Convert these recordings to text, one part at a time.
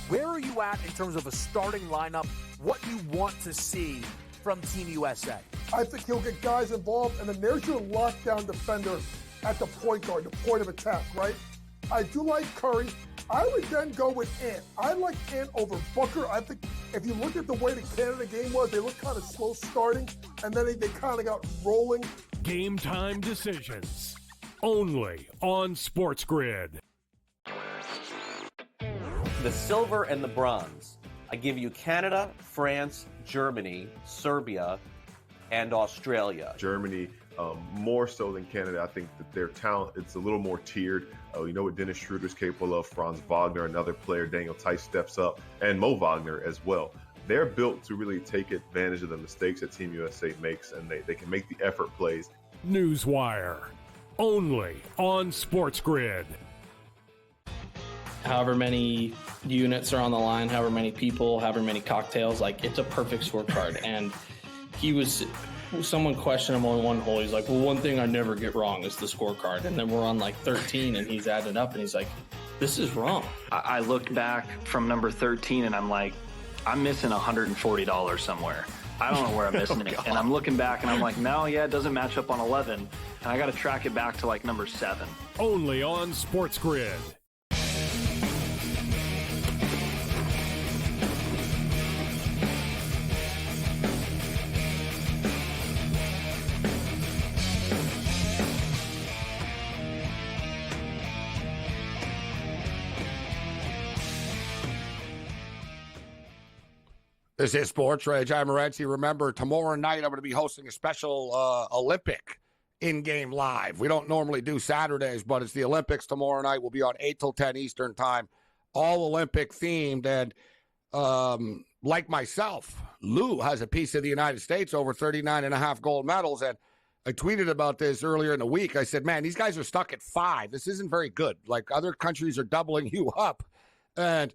Where are you at in terms of a starting lineup, what you want to see from Team USA? I think he'll get guys involved, and then there's your lockdown defender at the point guard, the point of attack, right? I do like Curry. I would then go with Ant. I like Ant over Booker. I think if you look at the way the Canada game was, they looked kind of slow starting, and then they kind of got rolling. Game time decisions, only on SportsGrid. The silver and the bronze. I give you Canada, France, Germany, Serbia, and Australia. Germany, more so than Canada. I think that their talent, it's a little more tiered. You know what Dennis Schroeder's capable of, Franz Wagner, another player, Daniel Tice steps up, and Mo Wagner as well. They're built to really take advantage of the mistakes that Team USA makes, and they can make the effort plays. Newswire, only on SportsGrid. However many units are on the line, however many people, however many cocktails, like it's a perfect scorecard. And someone questioned him on one hole. He's like, well, one thing I never get wrong is the scorecard. And then we're on like 13 and he's added up and he's like, this is wrong. I looked back from number 13 and I'm like, I'm missing $140 somewhere. I don't know where I'm missing it. And I'm looking back and I'm like, no, yeah, it doesn't match up on 11. And I got to track it back to like number 7. Only on SportsGrid. This is SportsRage. I'm Morency. Remember, tomorrow night I'm going to be hosting a special Olympic in-game live. We don't normally do Saturdays, but it's the Olympics tomorrow night. We'll be on 8 till 10 Eastern time, all Olympic themed. And like myself, Lou has a piece of the United States, over 39 and a half gold medals. And I tweeted about this earlier in the week. I said, man, these guys are stuck at 5. This isn't very good. Like, other countries are doubling you up. And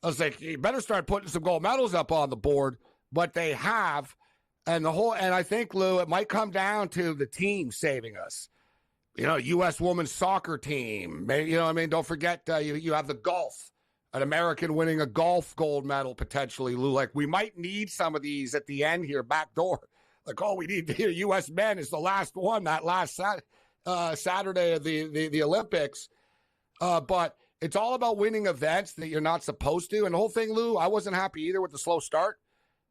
I was like, you better start putting some gold medals up on the board, but they have. And I think, Lou, it might come down to the team saving us. You know, U.S. women's soccer team. You know what I mean? Don't forget, you have the golf, an American winning a golf gold medal potentially, Lou. Like, we might need some of these at the end here, back door. Like, oh, we need the U.S. men is the last one, that last Saturday of the Olympics. But it's all about winning events that you're not supposed to. And the whole thing, Lou, I wasn't happy either with the slow start.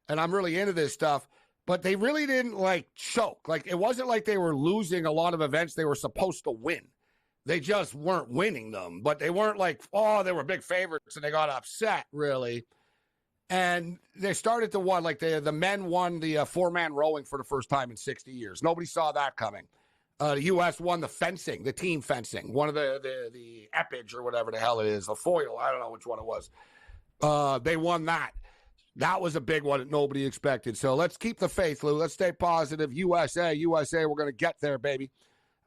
And I'm really into this stuff. But they really didn't, like, choke. Like, it wasn't like they were losing a lot of events they were supposed to win. They just weren't winning them. But they weren't like, oh, they were big favorites and they got upset, really. And they started to win. Like, the men won the 4-man rowing for the first time in 60 years. Nobody saw that coming. The U.S. won the fencing, the team fencing, one of the epage or whatever the hell it is, the foil. I don't know which one it was. They won that. That was a big one that nobody expected. So let's keep the faith, Lou. Let's stay positive. USA, we're going to get there, baby.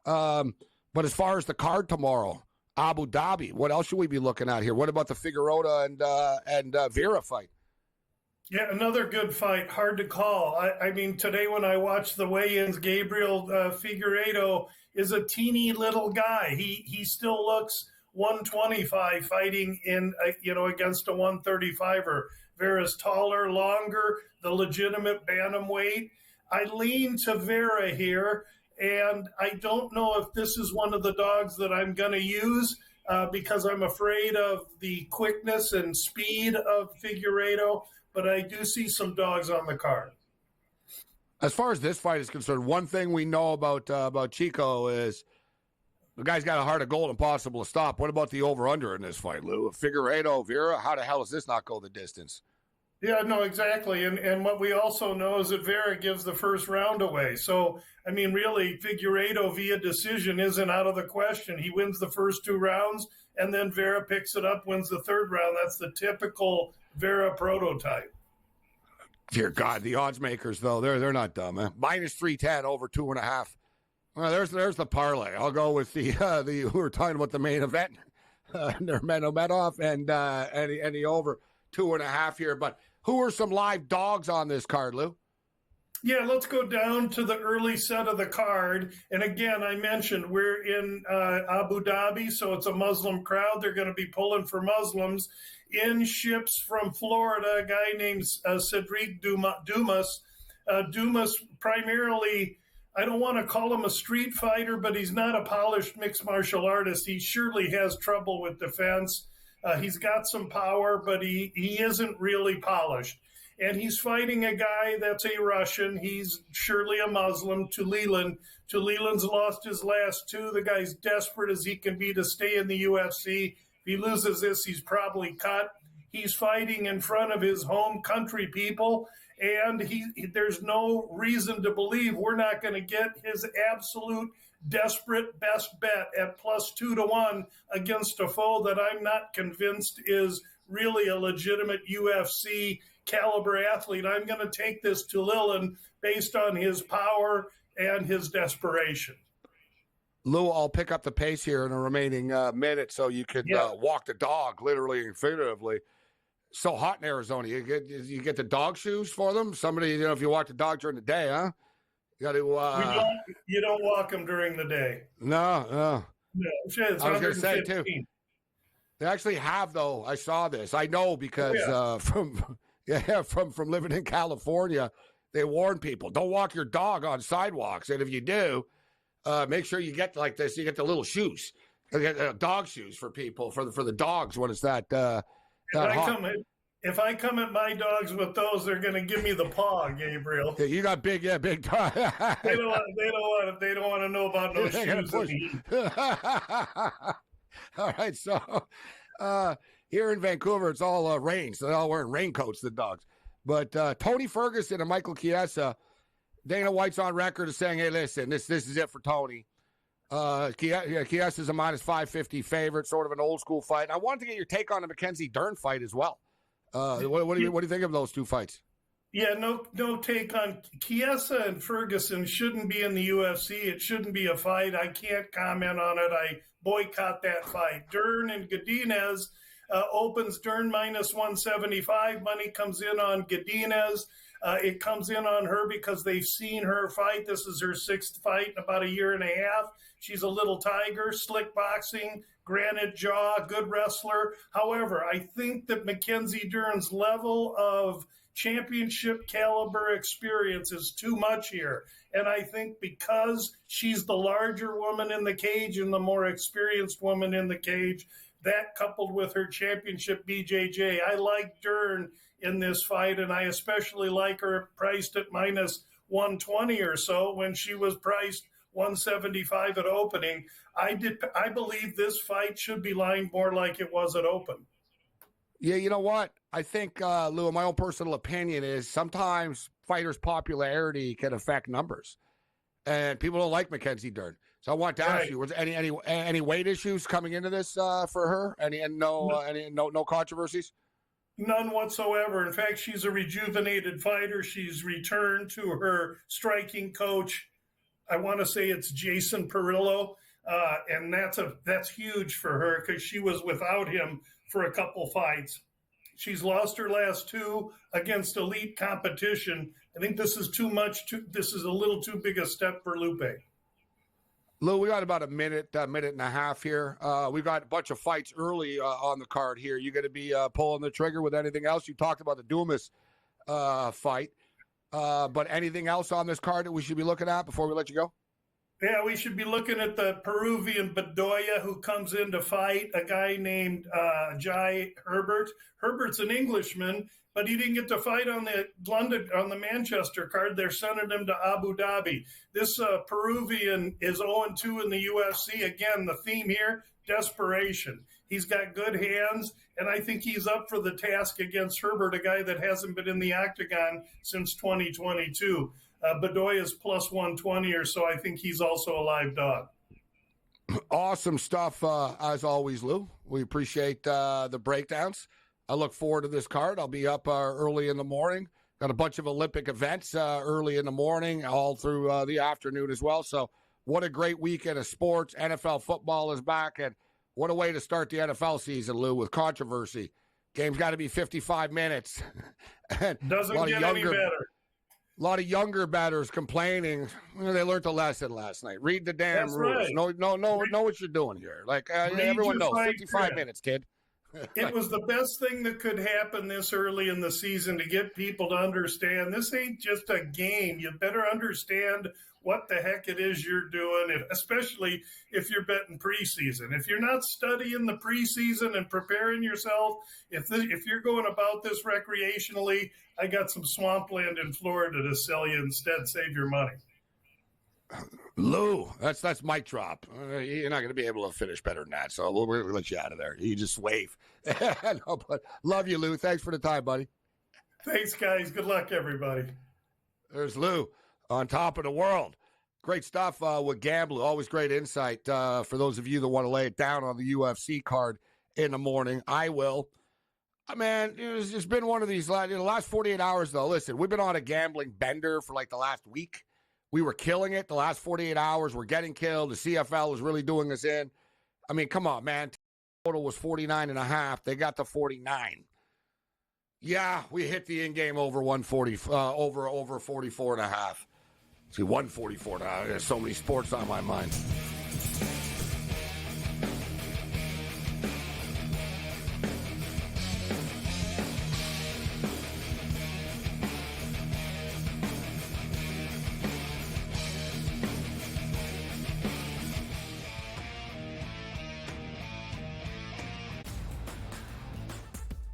But as far as the card tomorrow, Abu Dhabi, what else should we be looking at here? What about the Figueroa and Vera fight? Yeah, another good fight. Hard to call. I mean, today when I watched the weigh-ins, Gabriel Figueiredo is a teeny little guy. He still looks 125 fighting in against a 135er. Vera's taller, longer, the legitimate bantamweight. I lean to Vera here, and I don't know if this is one of the dogs that I'm going to use because I'm afraid of the quickness and speed of Figueiredo. But I do see some dogs on the card. As far as this fight is concerned, one thing we know about Chico is the guy's got a heart of gold, impossible to stop. What about the over-under in this fight, Lou? Figueiredo, Vera, how the hell does this not go the distance? Yeah, no, exactly. And what we also know is that Vera gives the first round away. So, I mean, really, Figueiredo via decision isn't out of the question. He wins the first 2 rounds, and then Vera picks it up, wins the 3rd round. That's the typical Vera prototype. Dear God, the odds makers, though, they're not dumb, man. Minus 310 over 2.5. Well, there's the parlay. I'll go with the who we're talking about the main event, Nurmagomedov and the over 2.5 here. But who are some live dogs on this card, Lou? Yeah, let's go down to the early set of the card. And again, I mentioned we're in Abu Dhabi, so it's a Muslim crowd. They're going to be pulling for Muslims. In ships from Florida, a guy named Cedric Dumas. Dumas primarily, I don't want to call him a street fighter, but he's not a polished mixed martial artist. He surely has trouble with defense. He's got some power, but he isn't really polished. And he's fighting a guy that's a Russian. He's surely a Muslim, Leland. Leland's lost his last two. The guy's desperate as he can be to stay in the UFC. If he loses this, he's probably cut. He's fighting in front of his home country people, and there's no reason to believe we're not going to get his absolute desperate best bet at +2-1 against a foe that I'm not convinced is really a legitimate UFC caliber athlete. I'm going to take this to Leland based on his power and his desperation. Lou, I'll pick up the pace here in the remaining minute so you can walk the dog, literally and figuratively. So hot in Arizona. You get the dog shoes for them? Somebody, if you walk the dog during the day, huh? You got to. You don't walk them during the day. No. I was going to say, too. They actually have, though. I saw this. I know because from living in California, they warn people, don't walk your dog on sidewalks. And if you do, make sure you get like this. You get the little shoes, dog shoes for people, for the dogs when it's that hot. If I come at my dogs with those, they're going to give me the paw, Gabriel. Yeah, you got big dog. They don't want to know about no shoes. All right, so here in Vancouver, it's all rain, so they're all wearing raincoats, the dogs. But Tony Ferguson and Michael Chiesa, Dana White's on record as saying, hey, listen, this is it for Tony. Chiesa's a -550 favorite, sort of an old school fight. I wanted to get your take on the Mackenzie Dern fight as well. What do you think of those two fights? Yeah, no take on Chiesa and Ferguson shouldn't be in the UFC. It shouldn't be a fight. I can't comment on it. I boycott that fight. Dern and Godinez opens Dern -175. Money comes in on Godinez. It comes in on her because they've seen her fight. This is her 6th fight in about a year and a half. She's a little tiger, slick boxing, granite jaw, good wrestler. However, I think that Mackenzie Dern's level of championship caliber experience is too much here. And I think because she's the larger woman in the cage and the more experienced woman in the cage, that coupled with her championship BJJ, I like Dern in this fight, and I especially like her priced at -120 or so when she was priced 175 at opening. I believe this fight should be lined more like it was at open. Yeah, you know what? I think, Lou, my own personal opinion is sometimes fighters' popularity can affect numbers, and people don't like Mackenzie Dern. So I want to ask you: was any weight issues coming into this for her? No controversies? None whatsoever. In fact, she's a rejuvenated fighter. She's returned to her striking coach. I want to say it's Jason Perillo, and that's huge for her because she was without him for a couple fights. She's lost her last 2 against elite competition. I think this is too much. This is a little too big a step for Lupe. Lou, we got about a minute and a half here. We've got a bunch of fights early on the card here. You going to be pulling the trigger with anything else? You talked about the Dumas fight. But anything else on this card that we should be looking at before we let you go? Yeah, we should be looking at the Peruvian Bedoya who comes in to fight a guy named Jai Herbert. Herbert's an Englishman, but he didn't get to fight on the Manchester card. They're sending him to Abu Dhabi. This Peruvian is 0-2 in the UFC. Again, the theme here, desperation. He's got good hands, and I think he's up for the task against Herbert, a guy that hasn't been in the octagon since 2022. Bedoya's +120 or so. I think he's also a live dog. Awesome stuff, as always, Lou. We appreciate the breakdowns. I look forward to this card. I'll be up early in the morning. Got a bunch of Olympic events early in the morning, all through the afternoon as well. So what a great weekend of sports. NFL football is back, and what a way to start the NFL season, Lou, with controversy. Game's got to be 55 minutes. Doesn't get any better. A lot of younger batters complaining. They learned a lesson last night. Read the damn rules. Right. Know what you're doing here. Like everyone knows, 55 minutes, kid. It was the best thing that could happen this early in the season to get people to understand this ain't just a game. You better understand what the heck it is you're doing, especially if you're betting preseason. If you're not studying the preseason and preparing yourself, if you're going about this recreationally, I got some swampland in Florida to sell you instead. Save your money. Lou, that's mic drop. You're not going to be able to finish better than that, so we'll let you out of there. You just wave. No, but love you, Lou. Thanks for the time, buddy. Thanks, guys. Good luck, everybody. There's Lou on top of the world. Great stuff with gambling. Always great insight for those of you that want to lay it down on the UFC card in the morning. I will. Man, it's been one of these last 48 hours, though. Listen, we've been on a gambling bender for like the last week. We were killing it the last 48 hours. We're getting killed. The CFL is really doing us in. I mean, come on, man. Total was 49.5. They got to 49. Yeah, we hit the in-game over 140, over 44.5. See, 144 now. There's so many sports on my mind.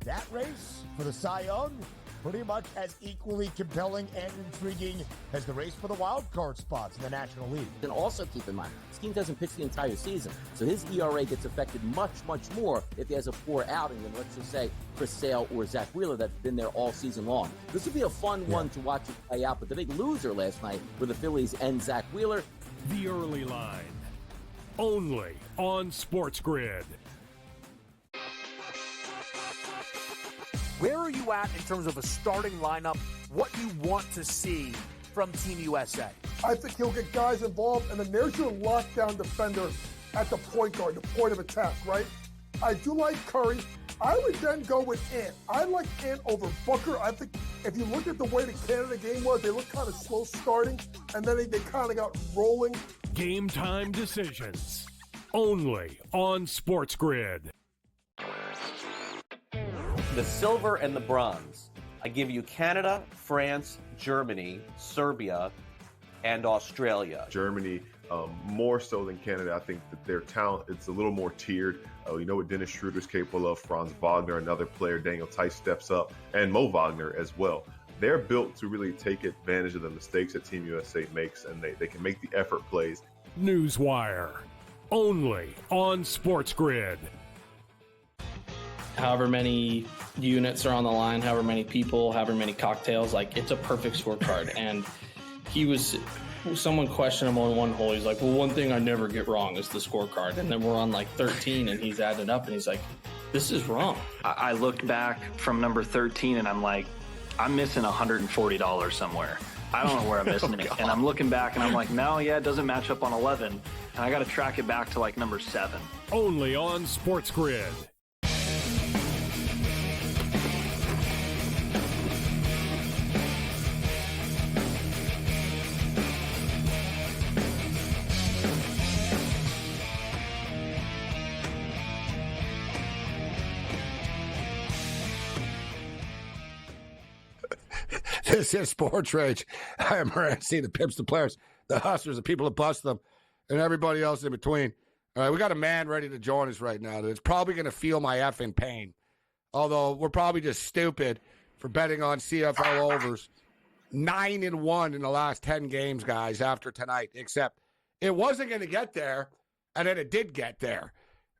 That race for the Cy Young, pretty much as equally compelling and intriguing as the race for the wild card spots in the National League. And also keep in mind, this team doesn't pitch the entire season, so his ERA gets affected much, much more if he has a poor outing than, let's just say, Chris Sale or Zach Wheeler that's been there all season long. This would be a fun one to watch it play out, but the big loser last night were the Phillies and Zach Wheeler. The early line, only on SportsGrid. Where are you at in terms of a starting lineup, what you want to see from Team USA? I think he'll get guys involved, and then there's your lockdown defender at the point guard, the point of attack, right? I do like Curry. I would then go with Ant. I like Ant over Booker. I think if you look at the way the Canada game was, they looked kind of slow starting, and then they kind of got rolling. Game time decisions, only on SportsGrid. The silver and the bronze. I give you Canada, France, Germany, Serbia, and Australia. Germany, more so than Canada, I think that their talent, it's a little more tiered. You know what Dennis Schroeder's capable of, Franz Wagner, another player, Daniel Tice steps up, and Mo Wagner as well. They're built to really take advantage of the mistakes that Team USA makes, and they can make the effort plays. Newswire, only on SportsGrid. However many units are on the line, however many people, however many cocktails, like it's a perfect scorecard. And someone questioned him on one hole. He's like, well, one thing I never get wrong is the scorecard. And then we're on like 13 and he's added up and he's like, this is wrong. I looked back from number 13 and I'm like, I'm missing $140 somewhere. I don't know where I'm missing it. And I'm looking back and I'm like, no, yeah, it doesn't match up on 11. And I got to track it back to like number 7. Only on SportsGrid. This is SportsRage. I am Morency, the pimps, the players, the hustlers, the people that bust them, and everybody else in between. All right, we got a man ready to join us right now that's probably going to feel my effing pain. Although we're probably just stupid for betting on CFL overs. 9-1 in the last 10 games, guys, after tonight, except it wasn't going to get there, and then it did get there.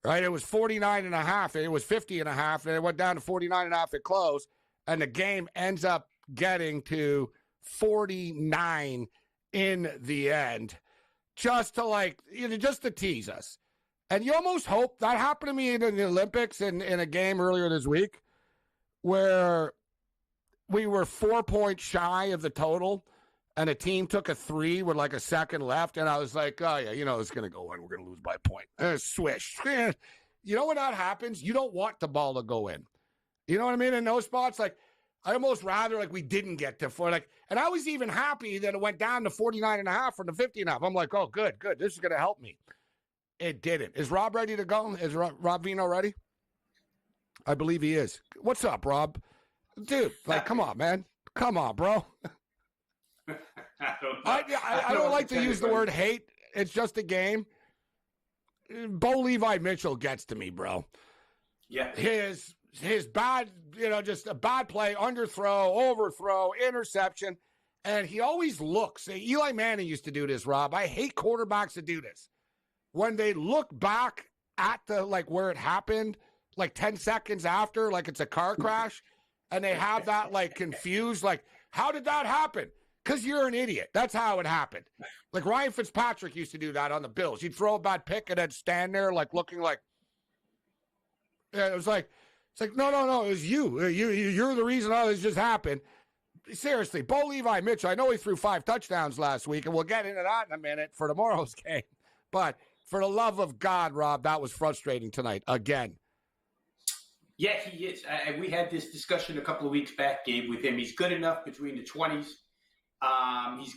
Right? It was 49.5, and it was 50.5, and it went down to 49.5 at close, and the game ends up getting to 49 in the end, just to tease us. And you almost hope that happened to me in the Olympics in a game earlier this week where we were 4 points shy of the total and a team took a 3 with like a second left. And I was like, oh yeah, it's going to go in. We're going to lose by a point. Swish. You know when that happens? You don't want the ball to go in. You know what I mean? In those spots, like, I almost rather like we didn't get to 4. Like, and I was even happy that it went down to 49.5 from the 50.5. I'm like, oh, good. This is going to help me. It didn't. Is Rob ready to go? Is Rob Vino ready? I believe he is. What's up, Rob? Dude, like, come on, man. Come on, bro. I don't like to use the word hate. It's just a game. Bo Levi Mitchell gets to me, bro. Yeah. His bad, just a bad play, underthrow, overthrow, interception. And he always looks. Eli Manning used to do this, Rob. I hate quarterbacks that do this. When they look back at the, like, where it happened, like 10 seconds after, like it's a car crash, and they have that, like, confused, like, how did that happen? Because you're an idiot. That's how it happened. Like, Ryan Fitzpatrick used to do that on the Bills. He'd throw a bad pick and then stand there, like, looking like, it's like, no, it was you. You're the reason all this just happened. Seriously, Bo Levi Mitchell, I know he threw 5 touchdowns last week, and we'll get into that in a minute for tomorrow's game. But for the love of God, Rob, that was frustrating tonight again. Yeah, he is. We had this discussion a couple of weeks back, Gabe, with him. He's good enough between the 20s. He's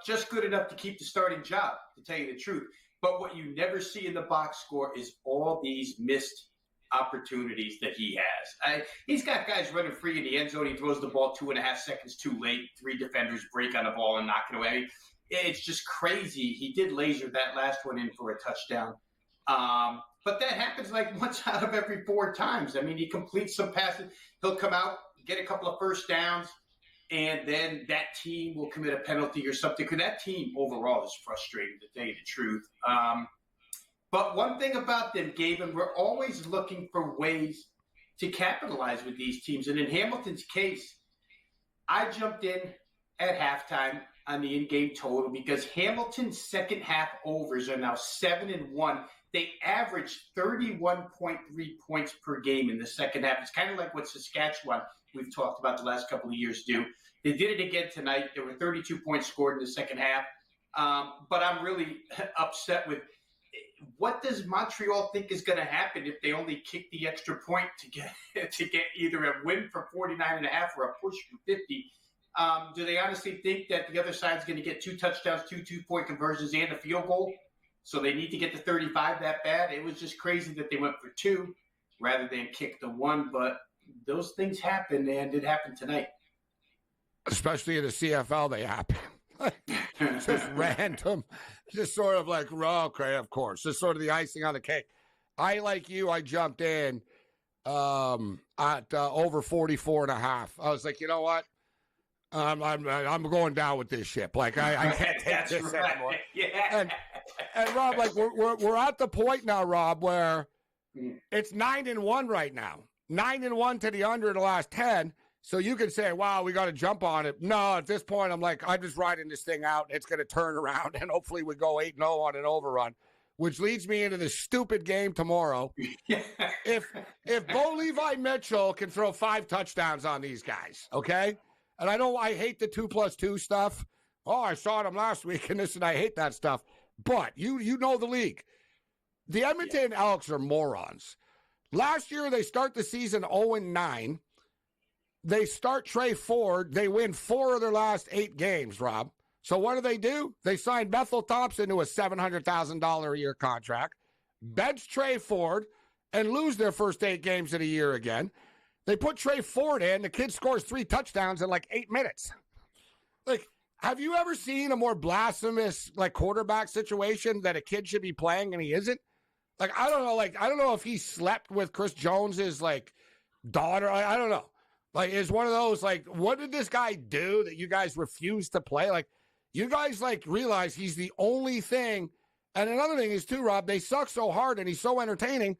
just good enough to keep the starting job, to tell you the truth. But what you never see in the box score is all these missed opportunities that he has. He's got guys running free in the end zone. He throws the ball 2.5 seconds too late. 3 defenders break on the ball and knock it away. It's just crazy. He did laser that last one in for a touchdown. But that happens like once out of every 4 times. I mean, he completes some passes. He'll come out, get a couple of first downs, and then that team will commit a penalty or something. Because that team overall is frustrating, to tell you the truth. But one thing about them, Gabe, and we're always looking for ways to capitalize with these teams. And in Hamilton's case, I jumped in at halftime on the in-game total because Hamilton's second half overs are now 7-1. They average 31.3 points per game in the second half. It's kind of like what Saskatchewan, we've talked about the last couple of years, do. They did it again tonight. There were 32 points scored in the second half. But I'm really upset with what does Montreal think is going to happen if they only kick the extra point to get either a win for 49.5 or a push for 50? Do they honestly think that the other side's going to get 2 touchdowns, 2 2-point conversions, and a field goal? So they need to get to 35 that bad? It was just crazy that they went for 2 rather than kick the 1. But those things happen, and it happened tonight. Especially in the CFL, they happen. Just random. Just sort of like, okay, of course. Just sort of the icing on the cake. I, like you, I jumped in at over 44.5. I was like, you know what? I'm going down with this ship. Like I can't take this anymore. Yeah. And Rob, like we're at the point now, Rob, where it's 9-1 right now. 9-1 to the under the last 10. So you can say, wow, we got to jump on it. No, at this point, I'm like, I'm just riding this thing out. It's going to turn around, and hopefully we go 8-0 on an overrun, which leads me into this stupid game tomorrow. If Bo Levi Mitchell can throw 5 touchdowns on these guys, okay? And I hate the 2+2 stuff. Oh, I saw them last week and this, and I hate that stuff. But you know the league. The Edmonton Elks are morons. Last year, they start the season 0-9. They start Trey Ford. They win 4 of their last 8 games, Rob. So what do? They signed Bethel Thompson to a $700,000 a year contract, bench Trey Ford, and lose their first 8 games of the year again. They put Trey Ford in. The kid scores 3 touchdowns in like 8 minutes. Like, have you ever seen a more blasphemous like quarterback situation that a kid should be playing and he isn't? Like, I don't know. Like, I don't know if he slept with Chris Jones's like daughter. I don't know. Like, is one of those, like, what did this guy do that you guys refuse to play? Like, you guys, like, realize he's the only thing. And another thing is, too, Rob, they suck so hard and he's so entertaining,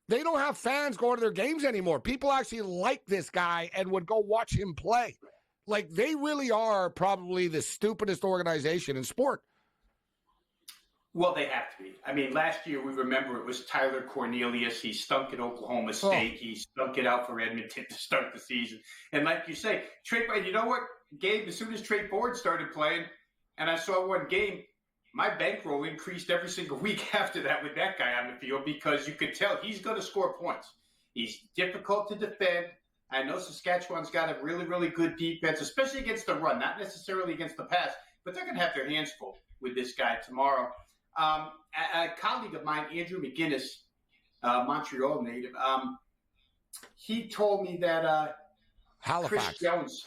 they don't have fans going to their games anymore. People actually like this guy and would go watch him play. Like, they really are probably the stupidest organization in sport. Well, they have to be. I mean, last year, we remember it was Tyler Cornelius. He stunk at Oklahoma State. He stunk it out for Edmonton to start the season. And like you say, Trey, you know what, Gabe, as soon as Trey Ford started playing, and I saw one game, my bankroll increased every single week after that with that guy on the field because you could tell he's going to score points. He's difficult to defend. I know Saskatchewan's got a really, really good defense, especially against the run, not necessarily against the pass, but they're going to have their hands full with this guy tomorrow. A colleague of mine, Andrew McGinnis, Montreal native, he told me that Halifax doesn't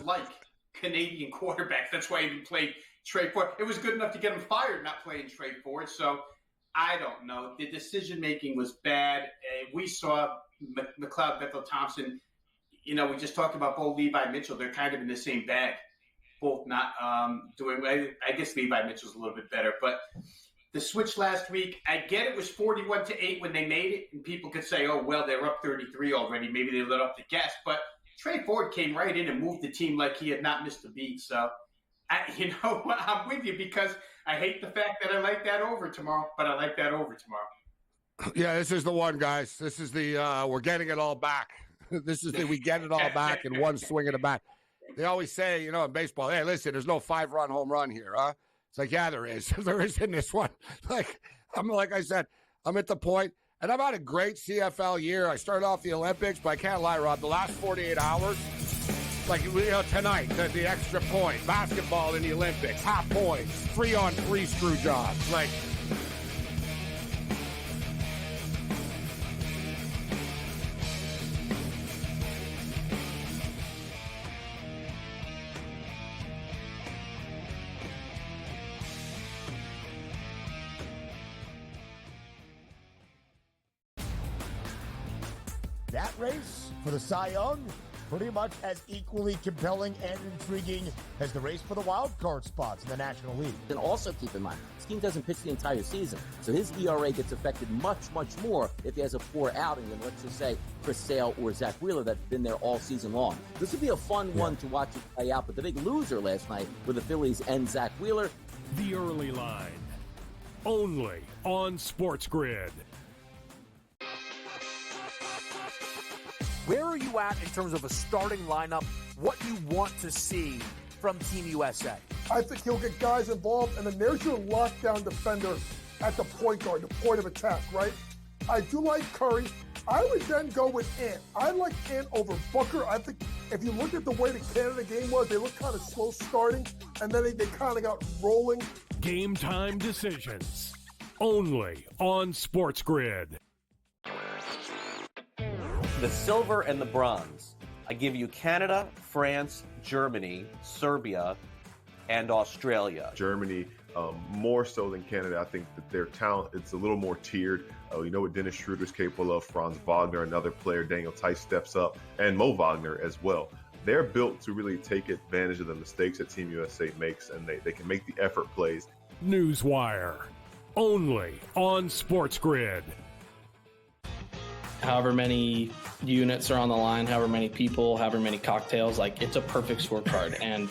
like Canadian quarterbacks. That's why he played Trey Ford. It was good enough to get him fired not playing Trey Ford. So I don't know. The decision-making was bad. We saw McLeod Bethel-Thompson. We just talked about Bo Levi Mitchell. They're kind of in the same bag. Both not doing – I guess Levi Mitchell's a little bit better. But the switch last week, I get it was 41-8 when they made it. And people could say, oh, well, they're up 33 already. Maybe they let off the gas. But Trey Ford came right in and moved the team like he had not missed a beat. So, I'm with you because I hate the fact that I like that over tomorrow, but I like that over tomorrow. Yeah, this is the one, guys. This is the we're getting it all back. This is the we get it all back in one swing of the bat. They always say, in baseball, hey, listen, there's no 5-run home run here, huh? It's like, yeah, there is. There is in this one. Like I said, I'm at the point, and I've had a great CFL year. I started off the Olympics, but I can't lie, Rob, the last 48 hours, like tonight, the extra point, basketball in the Olympics, half points, 3-on-3 screw jobs, like. That race for the Cy Young, pretty much as equally compelling and intriguing as the race for the wild card spots in the National League. And also keep in mind, this team doesn't pitch the entire season, so his ERA gets affected much, much more if he has a poor outing than, let's just say, Chris Sale or Zach Wheeler that's been there all season long. This would be a fun one to watch it play out, but the big loser last night were the Phillies and Zach Wheeler. The Early Line, only on SportsGrid. Where are you at in terms of a starting lineup, what you want to see from Team USA? I think he'll get guys involved, and then there's your lockdown defender at the point guard, the point of attack, right? I do like Curry. I would then go with Ant. I like Ant over Booker. I think if you look at the way the Canada game was, they looked kind of slow starting, and then they kind of got rolling. Game time decisions, only on SportsGrid. The silver and the bronze. I give you Canada, France, Germany, Serbia, and Australia. Germany, more so than Canada, I think that their talent, it's a little more tiered. What Dennis Schroeder's capable of, Franz Wagner, another player, Daniel Tice steps up, and Mo Wagner as well. They're built to really take advantage of the mistakes that Team USA makes, and they can make the effort plays. Newswire, only on SportsGrid. However many units are on the line, however many people, however many cocktails, like it's a perfect scorecard. And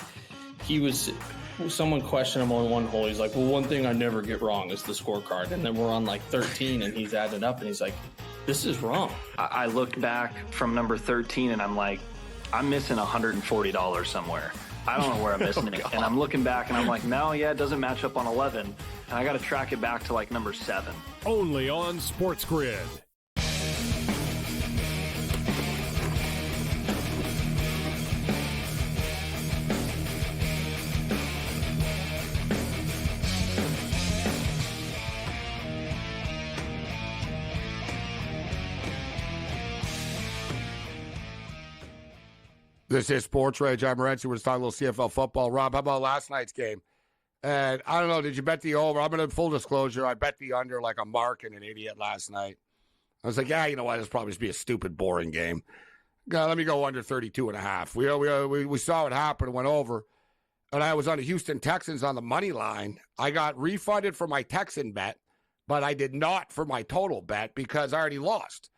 someone questioned him on one hole. He's like, well, one thing I never get wrong is the scorecard. And then we're on like 13 and he's added up and he's like, this is wrong. I looked back from number 13 and I'm like, I'm missing $140 somewhere. I don't know where I'm missing it. And I'm looking back and I'm like, no, it doesn't match up on 11. And I got to track it back to like number 7. Only on SportsGrid. This is SportsRage. I'm Morency. We're just talking a little CFL football. Rob, how about last night's game? And I don't know, did you bet the over? I'm going to full disclosure. I bet the under like a mark and an idiot last night. I was like, yeah, you know what? This probably just be a stupid, boring game. Let me go under 32.5. We saw it happen. It went over. And I was on the Houston Texans on the money line. I got refunded for my Texan bet, but I did not for my total bet because I already lost.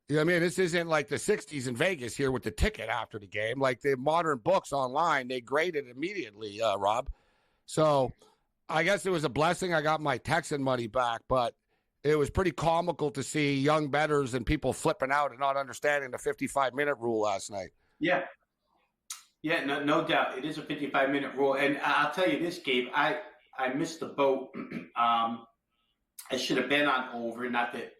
You know what I mean? This isn't like the 60s in Vegas here with the ticket after the game. Like the modern books online, they grade it immediately, Rob. So I guess it was a blessing. I got my Texan money back, but it was pretty comical to see young bettors and people flipping out and not understanding the 55-minute rule last night. Yeah. Yeah, no doubt. It is a 55-minute rule. And I'll tell you this, Gabe, I missed the boat. I should have been on over, not that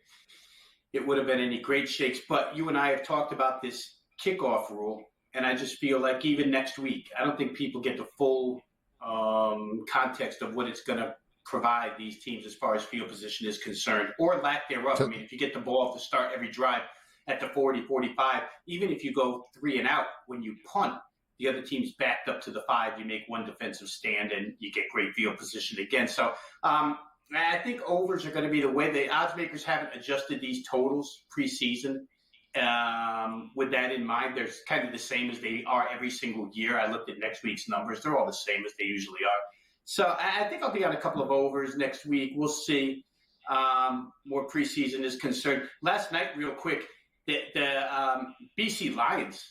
it would have been any great shakes. But you and I have talked about this kickoff rule, and I just feel like even next week, I don't think people get the full context of what it's going to provide these teams as far as field position is concerned, or lack thereof. I mean, if you get the ball to start every drive at the 40, 45, even if you go 3 and out, when you punt, the other team's backed up to the 5, you make one defensive stand, and you get great field position again. So I think overs are going to be the way. The odds makers haven't adjusted these totals preseason. With that in mind, they're kind of the same as they are every single year. I looked at next week's numbers. They're all the same as they usually are. So I think I'll be on a couple of overs next week. We'll see. More preseason is concerned. Last night, real quick, the BC Lions,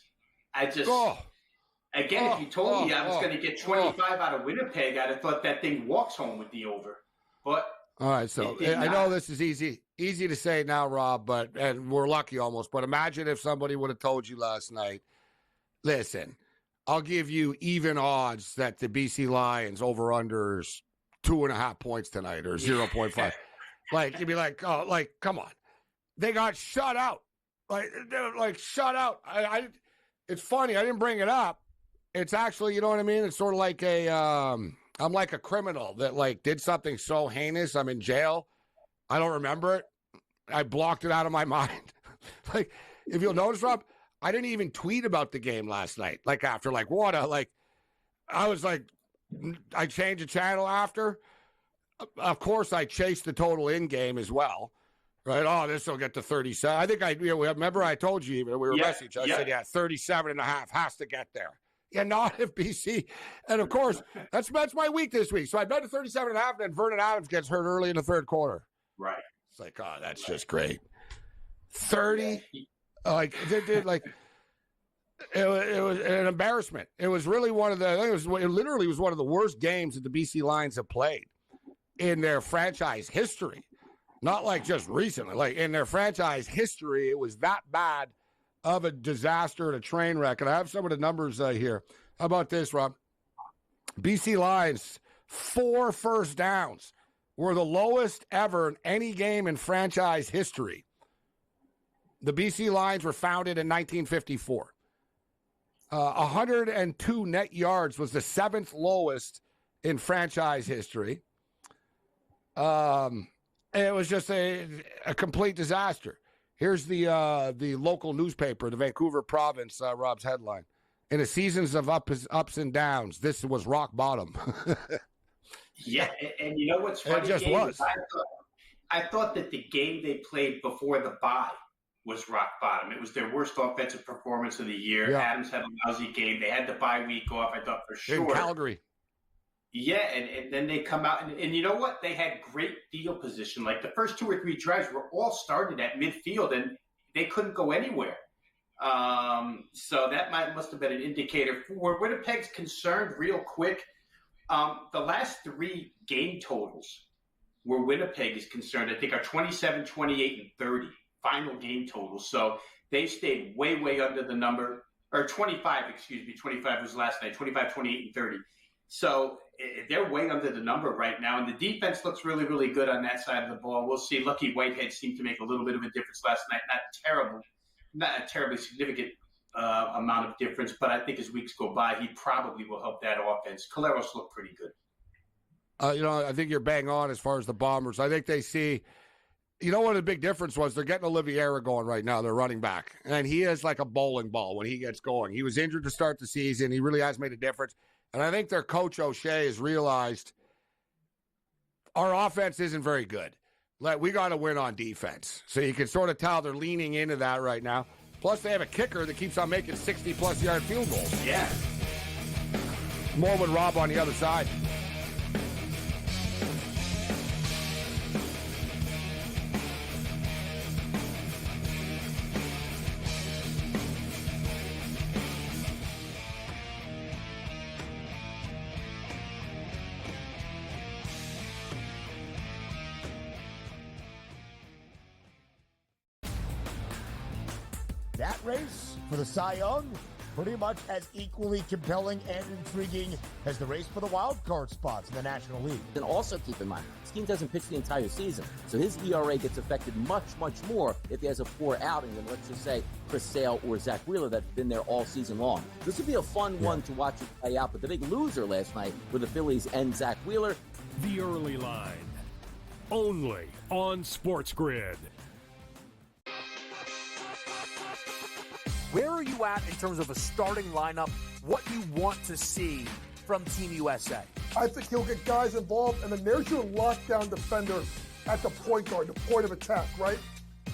if you told me I was going to get 25 out of Winnipeg, I'd have thought that thing walks home with the over. But all right, so I know this is easy to say now, Rob, and we're lucky almost. But imagine if somebody would have told you last night, listen, I'll give you even odds that the BC Lions over/unders 2.5 points tonight or 0.5. Like you'd be like, oh, like come on, they got shut out. Like shut out. It's funny. I didn't bring it up. It's actually, you know what I mean? It's sort of like I'm like a criminal that like did something so heinous. I'm in jail. I don't remember it. I blocked it out of my mind. Like, if you'll notice, Rob, I didn't even tweet about the game last night. Like after, like what? I was like, I changed the channel after. Of course, I chased the total in game as well. Right? Oh, this will get to 37. I think remember I told you even we were messaging. I said, 37.5 has to get there. Yeah, not if BC. And of course, that's my week this week. So I bet to 37.5, and then Vernon Adams gets hurt early in the third quarter. Right. It's like, oh, that's just great. 30, like it was an embarrassment. It was really one of the. I think it literally was one of the worst games that the BC Lions have played in their franchise history. Not like just recently, like in their franchise history, it was that bad of a disaster and a train wreck. And I have some of the numbers here. How about this, Rob? BC Lions, 4 first downs were the lowest ever in any game in franchise history. The BC Lions were founded in 1954. 102 net yards was the 7th lowest in franchise history. It was just a complete disaster. Here's the local newspaper, the Vancouver Province, Rob's headline. In a seasons of ups and downs, this was rock bottom. Yeah, and you know what's funny? It just was. I thought that the game they played before the bye was rock bottom. It was their worst offensive performance of the year. Yeah. Adams had a lousy game. They had the bye week off, I thought, for sure. In Calgary. Yeah, and then they come out, and you know what? They had great field position. Like the first 2 or 3 drives were all started at midfield, and they couldn't go anywhere. So that must have been an indicator. Where Winnipeg's concerned, real quick, the last 3 game totals where Winnipeg is concerned, I think, are 27, 28, and 30 final game totals. So they stayed way, way under the number, or 25, excuse me. 25 was last night, 25, 28, and 30. So they're way under the number right now, and the defense looks really, really good on that side of the ball. We'll see. Lucky Whitehead seemed to make a little bit of a difference last night. Not a terribly significant amount of difference, but I think as weeks go by, he probably will help that offense. Caleros looked pretty good. I think you're bang on as far as the Bombers. I think they see, what the big difference was? They're getting Oliveira going right now, their running back, and he is like a bowling ball when he gets going. He was injured to start the season. He really has made a difference. And I think their coach, O'Shea, has realized our offense isn't very good. We got to win on defense. So you can sort of tell they're leaning into that right now. Plus, they have a kicker that keeps on making 60-plus yard field goals. Yeah. More with Rob on the other side. That race for the Cy Young pretty much as equally compelling and intriguing as the race for the wild card spots in the National League. And also keep in mind, this team doesn't pitch the entire season, so his ERA gets affected much, much more if he has a poor outing than, let's just say, Chris Sale or Zach Wheeler that's been there all season long. This would be a fun one to watch it play out, but the big loser last night were the Phillies and Zach Wheeler. The Early Line, only on SportsGrid. Where are you at in terms of a starting lineup, what you want to see from Team USA? I think he'll get guys involved, and then there's your lockdown defender at the point guard, the point of attack, right?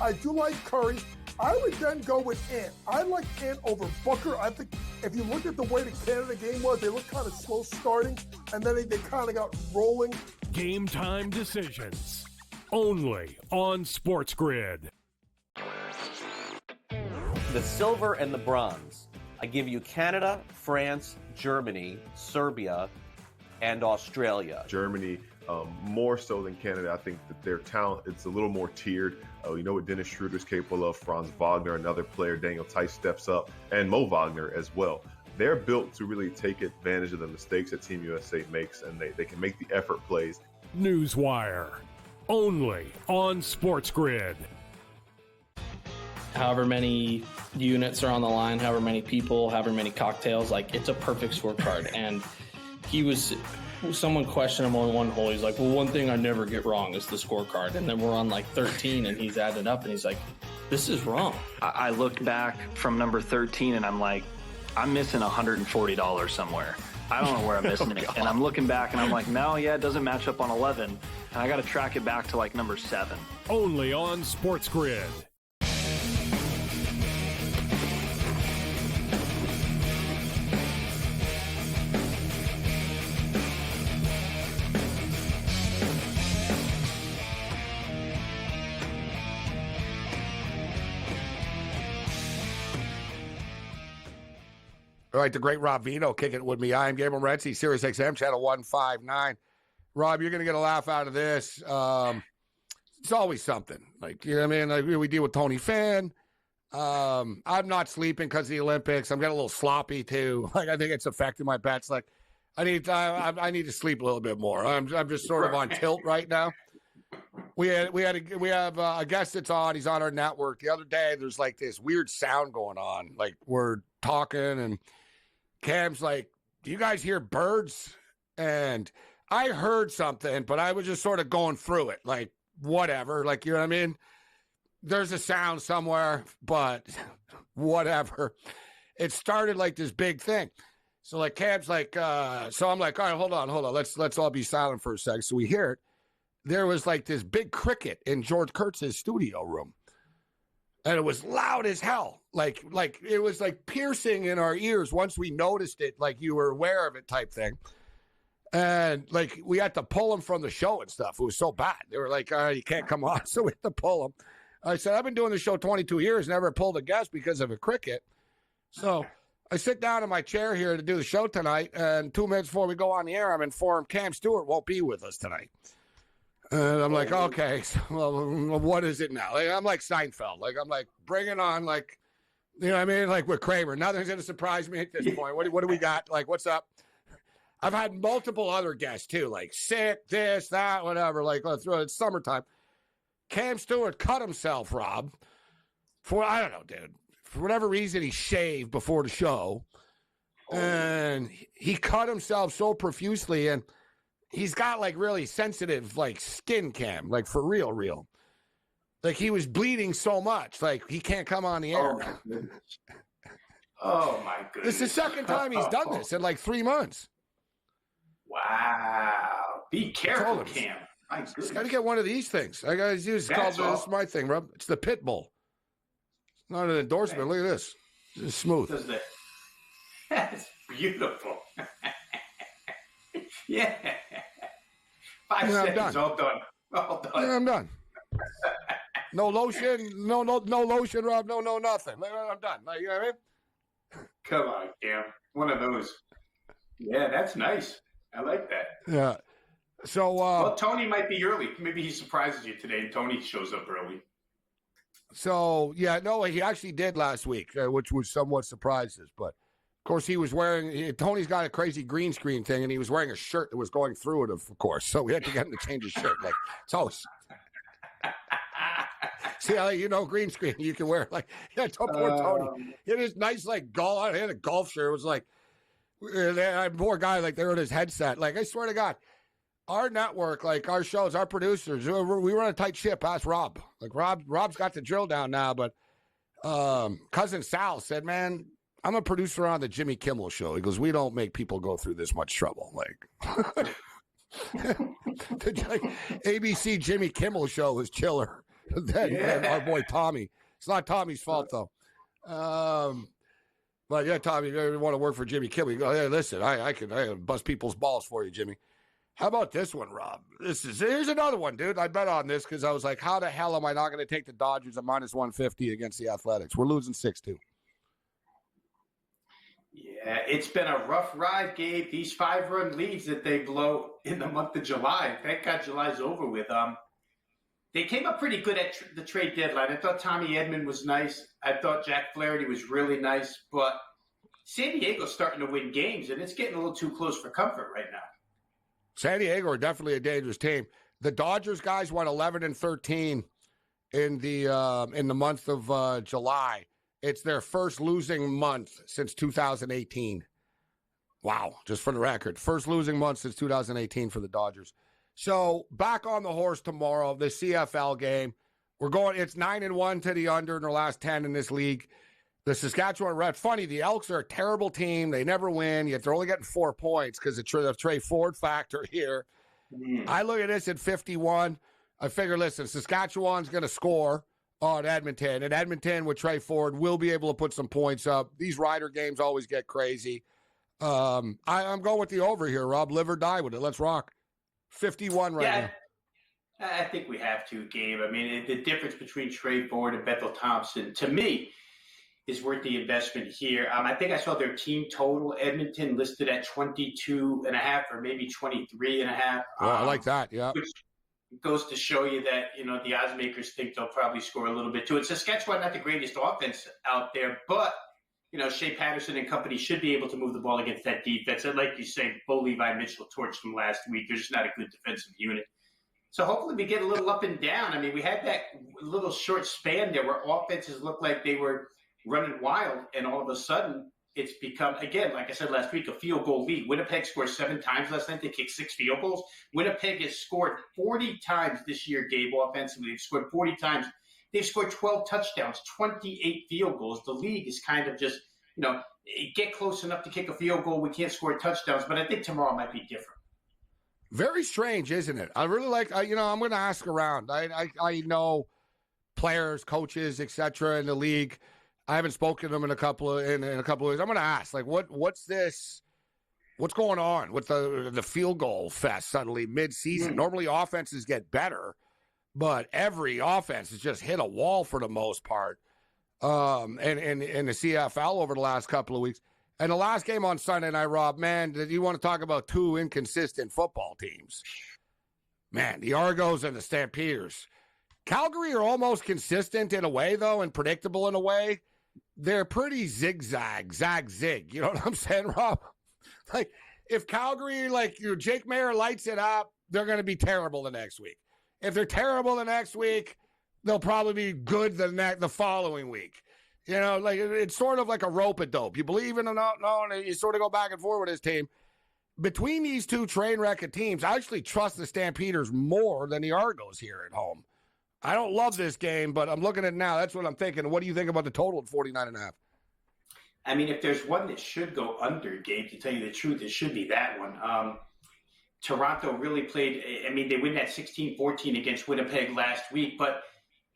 I do like Curry. I would then go with Ant. I like Ant over Booker. I think if you look at the way the Canada game was, they looked kind of slow starting, and then they kind of got rolling. Game time decisions, only on SportsGrid. The silver and the bronze. I give you Canada, France, Germany, Serbia, and Australia. Germany, more so than Canada, I think that their talent, it's a little more tiered. You know what Dennis Schroeder's capable of, Franz Wagner, another player, Daniel Tice steps up, and Mo Wagner as well. They're built to really take advantage of the mistakes that Team USA makes, and they can make the effort plays. Newswire, only on SportsGrid. However many units are on the line, however many people, however many cocktails, like it's a perfect scorecard. And he was, someone questioned him on one hole. He's like, well, one thing I never get wrong is the scorecard. And then we're on like 13 and he's added up and he's like, this is wrong. I looked back from number 13 and I'm like, I'm missing $140 somewhere. I don't know where I'm missing it. And I'm looking back and I'm like, no, yeah, it doesn't match up on 11. And I got to track it back to like number 7. Only on SportsGrid. All right, the great Rob Vito kicking it with me. I am Gabriel Morency, Sirius XM, channel 159. Rob, you're going to get a laugh out of this. It's always something. Like, you know what I mean? Like, we deal with Tony Fan. I'm not sleeping because of the Olympics. I'm getting a little sloppy, too. Like, I think it's affecting my bets. Like, I need to sleep a little bit more. I'm just sort of on tilt right now. We have a guest that's on. He's on our network. The other day, there's like this weird sound going on. Like, we're talking and Cam's like, do you guys hear birds? And I heard something, but I was just sort of going through it. Like, whatever. Like, you know what I mean? There's a sound somewhere, but whatever. It started like this big thing. So like Cam's like, so I'm like, all right, hold on. Let's all be silent for a second. So we hear it. There was like this big cricket in George Kurtz's studio room. And it was loud as hell. Like it was like piercing in our ears once we noticed it, like you were aware of it type thing. And like we had to pull him from the show and stuff. It was so bad. They were like, all right, you can't come on. So we had to pull him. I said, I've been doing the show 22 years, never pulled a guest because of a cricket. So I sit down in my chair here to do the show tonight. And 2 minutes before we go on the air, I'm informed Cam Stewart won't be with us tonight. And I'm like, okay, so, well, what is it now? Like, I'm like Seinfeld. Like, I'm like, bring it on. Like, you know what I mean? Like with Kramer. Nothing's going to surprise me at this point. What do we got? Like, what's up? I've had multiple other guests, too. Like, sick, this, that, whatever. Like, it's summertime. Cam Stewart cut himself, Rob, for, I don't know, dude. For whatever reason, he shaved before the show. And he cut himself so profusely. And he's got, like, really sensitive, like, skin, Cam. Like, for real. Like, he was bleeding so much. Like, he can't come on the air. Oh, my goodness. It's the second time he's done this in, like, 3 months. Wow. Be careful, Cam. My goodness. Got to get one of these things. I got to use this is my thing, Rob. It's the Pit Bull. It's not an endorsement. Look at this. It's smooth. That's beautiful. Yeah. 5 seconds. All done. Yeah, I'm done. No lotion. No lotion, Rob. No, nothing. I'm done. Like, you know what I mean? Come on, Cam. One of those. Yeah, that's nice. I like that. Yeah. So, well, Tony might be early. Maybe he surprises you today, and Tony shows up early. So, yeah, no, he actually did last week, which was somewhat surprises. But Of course, he was wearing, Tony's got a crazy green screen thing, and he was wearing a shirt that was going through it, of course. So we had to get him to change his shirt. Like, it's always. See how, green screen, you can wear, like, yeah, poor Tony. He had this nice, like, golf, he had a golf shirt. It was like, poor guy, like, there on his headset. Like, I swear to God, our network, like, our shows, our producers, we run a tight ship. Ask Rob. Like, Rob's got the drill down now, but cousin Sal said, man, I'm a producer on the Jimmy Kimmel show. He goes, we don't make people go through this much trouble. Like, the ABC Jimmy Kimmel show is chiller than our boy Tommy. It's not Tommy's fault, though. But yeah, Tommy, if you want to work for Jimmy Kimmel, you go, hey, listen, I can bust people's balls for you, Jimmy. How about this one, Rob? Here's another one, dude. I bet on this because I was like, how the hell am I not going to take the Dodgers at minus 150 against the Athletics? We're losing 6-2. Yeah, it's been a rough ride, Gabe. These 5-run leads that they blow in the month of July. Thank God July's over with. They came up pretty good at the trade deadline. I thought Tommy Edman was nice. I thought Jack Flaherty was really nice. But San Diego's starting to win games, and it's getting a little too close for comfort right now. San Diego are definitely a dangerous team. The Dodgers guys went 11-13 in the month of July. It's their first losing month since 2018. Wow, just for the record. First losing month since 2018 for the Dodgers. So back on the horse tomorrow, the CFL game. It's 9-1 to the under in their last 10 in this league. The Saskatchewan Red. Funny, the Elks are a terrible team. They never win, yet they're only getting 4 points because of the Trey Ford factor here. I look at this at 51. I figure, listen, Saskatchewan's going to score on Edmonton, and Edmonton with Trey Ford will be able to put some points up. These Rider games always get crazy. I'm going with the over here, Rob. Live or die with it. Let's rock. 51 right now. I think we have to, Gabe. I mean, the difference between Trey Ford and Bethel Thompson, to me, is worth the investment here. I think I saw their team total, Edmonton, listed at 22.5 or maybe 23.5. I like that, yeah. Which goes to show you that, the odds makers think they'll probably score a little bit too. And Saskatchewan, not the greatest offense out there, but, Shea Patterson and company should be able to move the ball against that defense. And like you say, Bo Levi Mitchell torched them last week. They're just not a good defensive unit. So hopefully we get a little up and down. I mean, we had that little short span there where offenses looked like they were running wild, and all of a sudden it's become, again, like I said last week, a field goal lead. Winnipeg scored 7 times last night. They kicked 6 field goals. Winnipeg has scored 40 times this year, Gabe, offensively. They've scored 40 times. They've scored 12 touchdowns, 28 field goals. The league is kind of just, get close enough to kick a field goal. We can't score touchdowns, but I think tomorrow might be different. Very strange, isn't it? I really like, I'm going to ask around. I know players, coaches, etc. in the league. I haven't spoken to them in a couple of weeks. I'm going to ask, like, what's this? What's going on with the field goal fest suddenly mid-season? Normally offenses get better, but every offense has just hit a wall for the most part. And the CFL over the last couple of weeks. And the last game on Sunday night, Rob, man, did you want to talk about 2 inconsistent football teams? Man, the Argos and the Stampeders. Calgary are almost consistent in a way, though, and predictable in a way. They're pretty zigzag, zag-zig. You know what I'm saying, Rob? Like, if Calgary, Jake Mayer lights it up, they're going to be terrible the next week. If they're terrible the next week, they'll probably be good the following week. It's sort of like a rope-a-dope. You believe in it, no, and you sort of go back and forth with his team. Between these two train wreck of teams, I actually trust the Stampeders more than the Argos here at home. I don't love this game, but I'm looking at it now. That's what I'm thinking. What do you think about the total at 49.5? I mean, if there's one that should go under, Gabe, to tell you the truth, it should be that one. Toronto really played – I mean, they win that 16-14 against Winnipeg last week. But,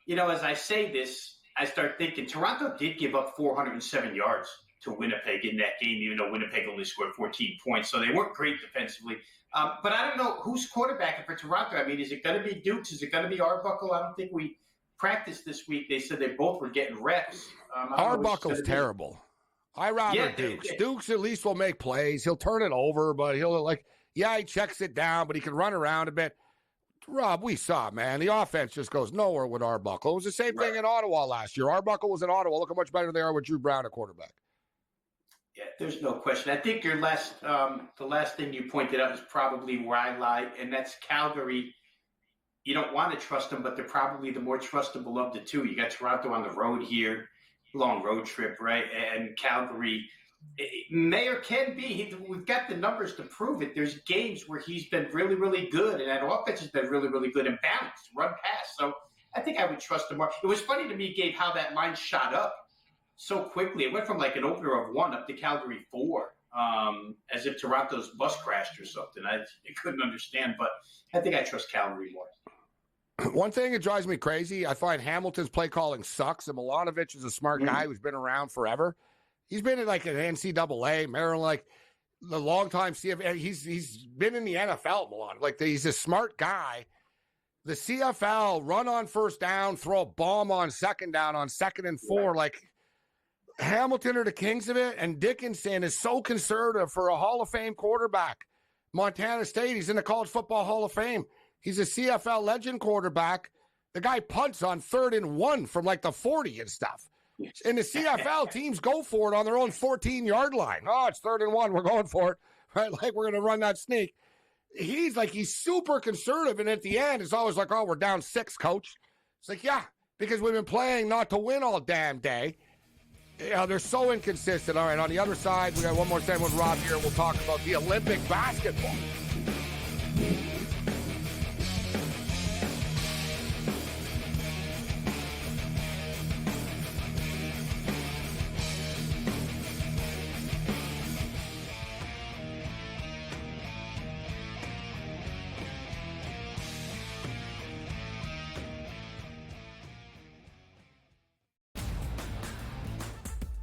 as I say this, I start thinking Toronto did give up 407 yards to Winnipeg in that game, even though Winnipeg only scored 14 points. So they weren't great defensively. But I don't know who's quarterbacking for Toronto. I mean, is it going to be Dukes? Is it going to be Arbuckle? I don't think we practiced this week. They said they both were getting reps. Arbuckle's terrible. I rather Dukes. Dukes at least will make plays. He'll turn it over, but he'll he checks it down, but he can run around a bit. Rob, we saw, man. The offense just goes nowhere with Arbuckle. It was the same thing in Ottawa last year. Arbuckle was in Ottawa. Look how much better they are with Drew Brown at quarterback. Yeah, there's no question. I think your the last thing you pointed out is probably where I lie, and that's Calgary. You don't want to trust them, but they're probably the more trustable of the two. You got Toronto on the road here, long road trip, right? And Calgary may or can be. We've got the numbers to prove it. There's games where he's been really, really good, and that offense has been really, really good and balanced, run pass. So I think I would trust him more. It was funny to me, Gabe, how that line shot up so quickly. It went from like an opener of 1 up to Calgary 4, as if Toronto's bus crashed or something. I couldn't understand, but I think I trust Calgary more. One thing that drives me crazy, I find Hamilton's play calling sucks, and Milanovic is a smart guy who's been around forever. He's been in like an NCAA, Maryland, like the long time CFL. He's been in the NFL, Milanovic. Like he's a smart guy. The CFL run on first down, throw a bomb on second down on 2nd and 4. Like Hamilton are the kings of it, and Dickinson is so conservative for a Hall of Fame quarterback. Montana State, he's in the College Football Hall of Fame. He's a CFL legend quarterback. The guy punts on 3rd and 1 from like the 40 and stuff. In the CFL, teams go for it on their own 14-yard line. Oh, it's 3rd and 1. We're going for it. Right? Like we're going to run that sneak. He's super conservative. And at the end, it's always like, oh, we're down 6, coach. It's like, yeah, because we've been playing not to win all damn day. Yeah, they're so inconsistent. All right, on the other side, we got one more segment with Rob here. We'll talk about the Olympic basketball.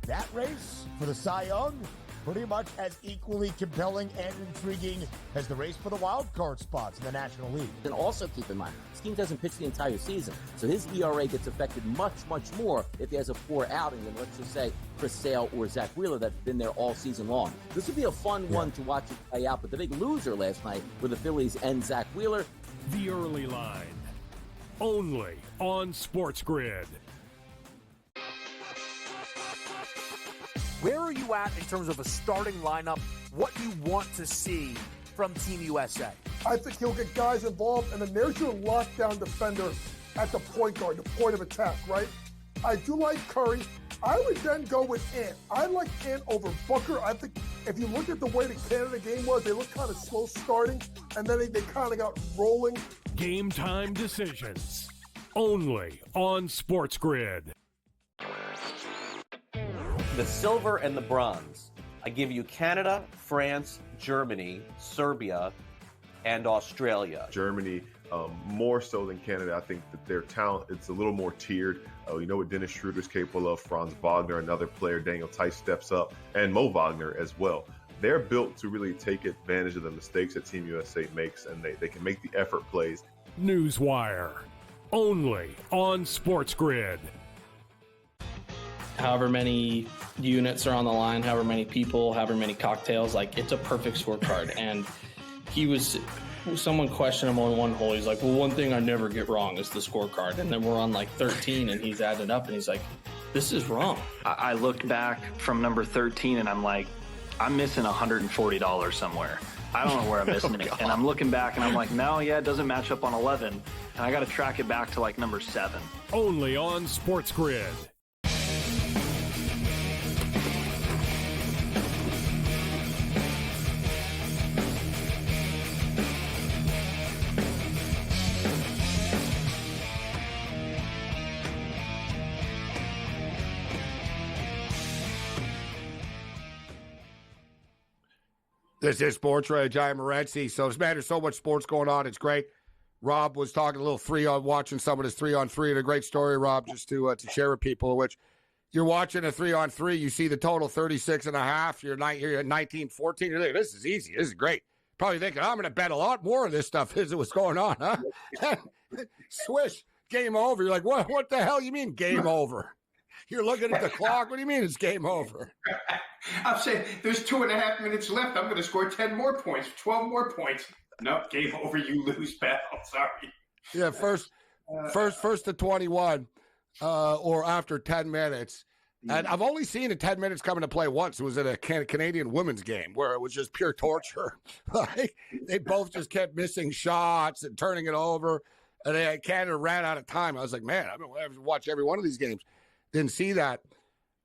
That race for the Cy Young, pretty much as equally compelling and intriguing as the race for the wild card spots in the National League. And also keep in mind, this team doesn't pitch the entire season, so his ERA gets affected much, much more if he has a poor outing than, let's just say, Chris Sale or Zach Wheeler that's been there all season long. This would be a fun one to watch it play out, but the big loser last night were the Phillies and Zach Wheeler. The Early Line, only on SportsGrid. Where are you at in terms of a starting lineup? What you want to see from Team USA? I think he'll get guys involved, and then there's your lockdown defender at the point guard, the point of attack, right? I do like Curry. I would then go with Ant. I like Ant over Booker. I think if you look at the way the Canada game was, they looked kind of slow starting, and then they kind of got rolling. Game time decisions, only on SportsGrid. The silver and the bronze. I give you Canada, France, Germany, Serbia, and Australia. Germany, more so than Canada, I think that their talent, it's a little more tiered. You know what Dennis Schroeder's capable of. Franz Wagner, another player. Daniel Tice steps up, and Mo Wagner as well. They're built to really take advantage of the mistakes that Team USA makes, and they can make the effort plays. Newswire, only on SportsGrid. However many units are on the line, however many people, however many cocktails, like it's a perfect scorecard. And someone questioned him on one hole. He's like, well, one thing I never get wrong is the scorecard. And then we're on like 13 and he's added up and he's like, this is wrong. I looked back from number 13 and I'm like, I'm missing $140 somewhere. I don't know where I'm missing it. And I'm looking back and I'm like, no, yeah, it doesn't match up on 11. And I got to track it back to like number 7. Only on SportsGrid. This is SportsRage. I'm Morency. So, man, there's so much sports going on. It's great. Rob was talking a little watching some of this 3-on-3, and a great story, Rob, just to share with people, which you're watching a 3-on-3. You see the total 36.5. You're at 19-14. You're like, this is easy. This is great. Probably thinking, I'm going to bet a lot more of this stuff as it was going on, huh? Swish, game over. You're like, what the hell you mean game over? You're looking at the clock. What do you mean it's game over? I'm saying there's 2.5 minutes left. I'm going to score 10 more points, 12 more points. No, game over. You lose, pal. Sorry. Yeah, first to 21 or after 10 minutes. And I've only seen the 10 minutes come into play once. It was at a Canadian women's game where it was just pure torture. Like, they both just kept missing shots and turning it over. And Canada ran out of time. I was like, man, I've been watching every one of these games. Didn't see that.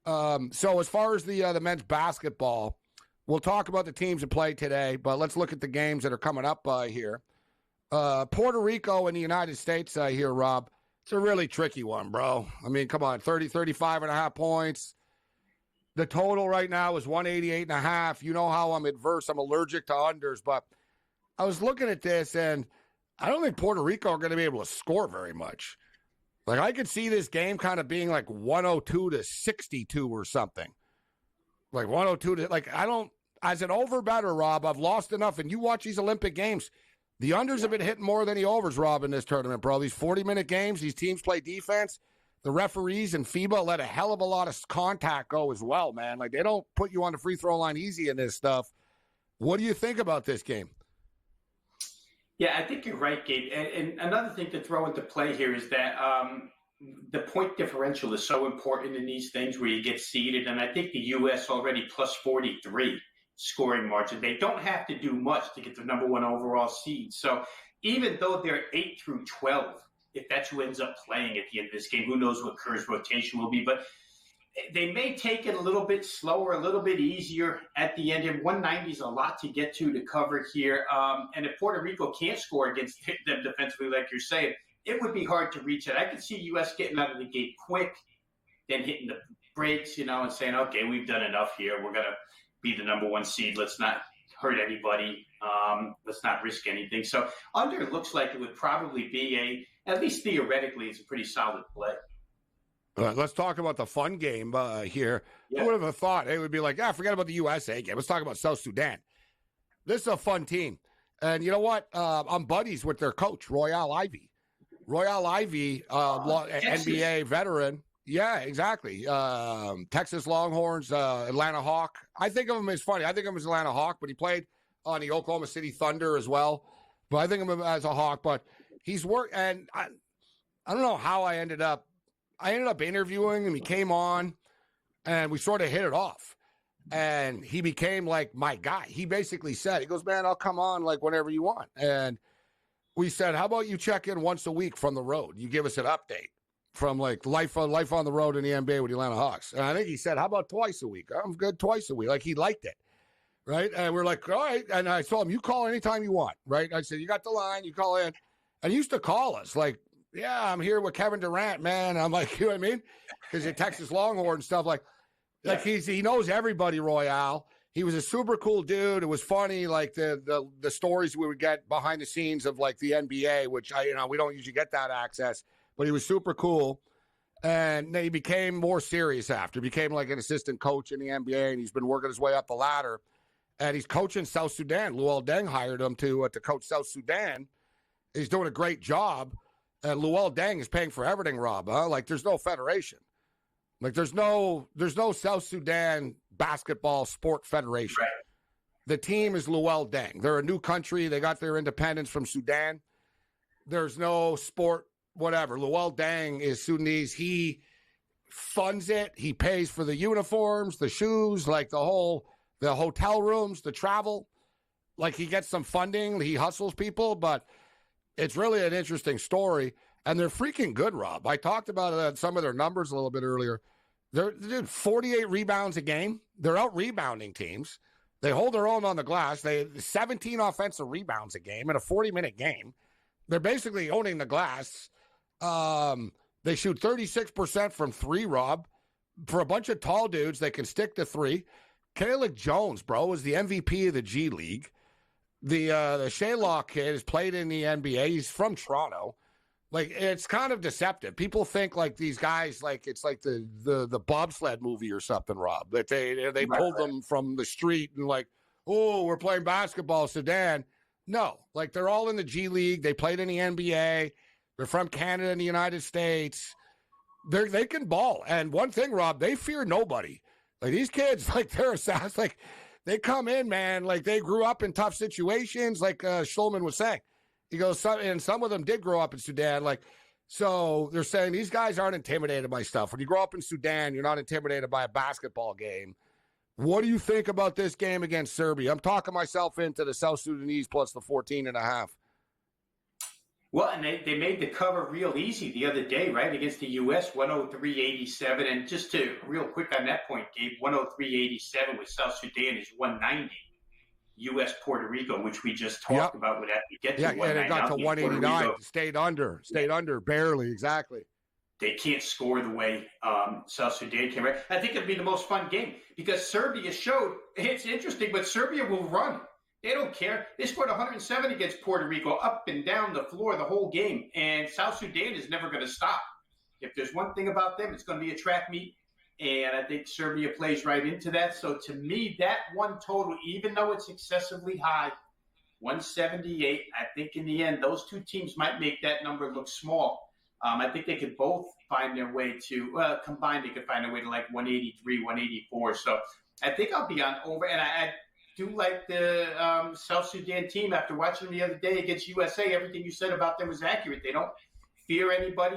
So as far as the men's basketball, we'll talk about the teams that play today, but let's look at the games that are coming up here. Puerto Rico and the United States here, Rob. It's a really tricky one, bro. I mean, come on, 35.5 points. The total right now is 188.5. You know how I'm adverse. I'm allergic to unders, but I was looking at this, and I don't think Puerto Rico are going to be able to score very much. Like, I could see this game kind of being like 102 to 62 or something. Like 102 to, like, I don't, as an over better, Rob, I've lost enough. And you watch these Olympic games, the unders have been hitting more than the overs, Rob, in this tournament, bro. These 40-minute games, these teams play defense. The referees and FIBA let a hell of a lot of contact go as well, man. Like, they don't put you on the free throw line easy in this stuff. What do you think about this game? Yeah, I think you're right, Gabe. And another thing to throw into play here is that the point differential is so important in these things where you get seeded. And I think the U.S. already plus 43 scoring margin. They don't have to do much to get the number one overall seed. So even though they're 8 through 12, if that's who ends up playing at the end of this game, who knows what Kerr's rotation will be. But they may take it a little bit slower, a little bit easier at the end. And 190 is a lot to get to cover here. And if Puerto Rico can't score against them defensively, like you're saying, it would be hard to reach it. I could see U.S. getting out of the gate quick, then hitting the brakes, and saying, okay, we've done enough here. We're going to be the number one seed. Let's not hurt anybody. Let's not risk anything. So under looks like it would probably be at least theoretically, it's a pretty solid play. Let's talk about the fun game here. Yeah. Who would have thought it would be like, forget about the USA game. Let's talk about South Sudan. This is a fun team. And you know what? I'm buddies with their coach, Royale Ivy. Royale Ivy, NBA veteran. Yeah, exactly. Texas Longhorns, Atlanta Hawk. I think of him as funny. I think of him as Atlanta Hawk, but he played on the Oklahoma City Thunder as well. But I think of him as a Hawk. But he's worked, and I don't know how I ended up interviewing him. He came on, and we sort of hit it off. And he became like my guy. He basically said, he goes, man, I'll come on like whenever you want. And we said, how about you check in once a week from the road? You give us an update from like life on the road in the NBA with the Atlanta Hawks. And I think he said, how about twice a week? I'm good twice a week. Like, he liked it. Right. And we're like, all right. And I told him, you call anytime you want. Right. I said, you got the line, you call in. And he used to call us like, yeah, I'm here with Kevin Durant, man. I'm like, you know what I mean? Because the Texas Longhorn stuff, like he knows everybody, Royale. He was a super cool dude. It was funny, like the stories we would get behind the scenes of like the NBA, which we don't usually get that access, but he was super cool. And he became more serious after. He became like an assistant coach in the NBA, and he's been working his way up the ladder. And he's coaching South Sudan. Luol Deng hired him to coach South Sudan. He's doing a great job. And Luol Deng is paying for everything, Rob. Huh? Like, there's no federation. Like, there's no South Sudan basketball sport federation. Right. The team is Luol Deng. They're a new country. They got their independence from Sudan. There's no sport, whatever. Luol Deng is Sudanese. He funds it. He pays for the uniforms, the shoes, like the hotel rooms, the travel. Like, he gets some funding. He hustles people, but it's really an interesting story. And they're freaking good, Rob. I talked about some of their numbers a little bit earlier. They're 48 rebounds a game. They're out-rebounding teams. They hold their own on the glass. They 17 offensive rebounds a game in a 40-minute game. They're basically owning the glass. They shoot 36% from three, Rob. For a bunch of tall dudes, they can stick to three. Caleb Jones, bro, is the MVP of the G League. The Shaylaw kid has played in the NBA. He's from Toronto. Like, it's kind of deceptive. People think like these guys, like it's like the bobsled movie or something, Rob. That they pulled them from the street and like, oh, we're playing basketball, Sudan. No, like they're all in the G League. They played in the NBA. They're from Canada and the United States. They can ball. And one thing, Rob, they fear nobody. Like these kids, like they're assassins. Like they come in, man. Like they grew up in tough situations. Like Schulman was saying. He goes, and some of them did grow up in Sudan. Like, So they're saying these guys aren't intimidated by stuff. When you grow up in Sudan, you're not intimidated by a basketball game. What do you think about this game against Serbia? I'm talking myself into the South Sudanese plus the 14.5. Well, and they made the cover real easy the other day, right, against the U.S., 103-87. And just to real quick on that point, Gabe, 103-87 with South Sudan is 190. U.S. Puerto Rico, which we just talked about, would have to get to 190. Yeah, and it got to 189. Stayed under, barely, exactly. They can't score the way South Sudan can. Right? I think it'd be the most fun game because Serbia showed, it's interesting, but Serbia will run. They don't care. They scored 107 against Puerto Rico, up and down the floor the whole game. And South Sudan is never going to stop. If there's one thing about them, it's going to be a track meet. And I think Serbia plays right into that. So to me, that one total, even though it's excessively high, 178, I think in the end, those two teams might make that number look small. I think they could both find their way to, combined, they could find their way to like 183, 184. So I think I'll be on over. And I do like the South Sudan team. After watching them the other day against USA, everything you said about them was accurate. They don't fear anybody.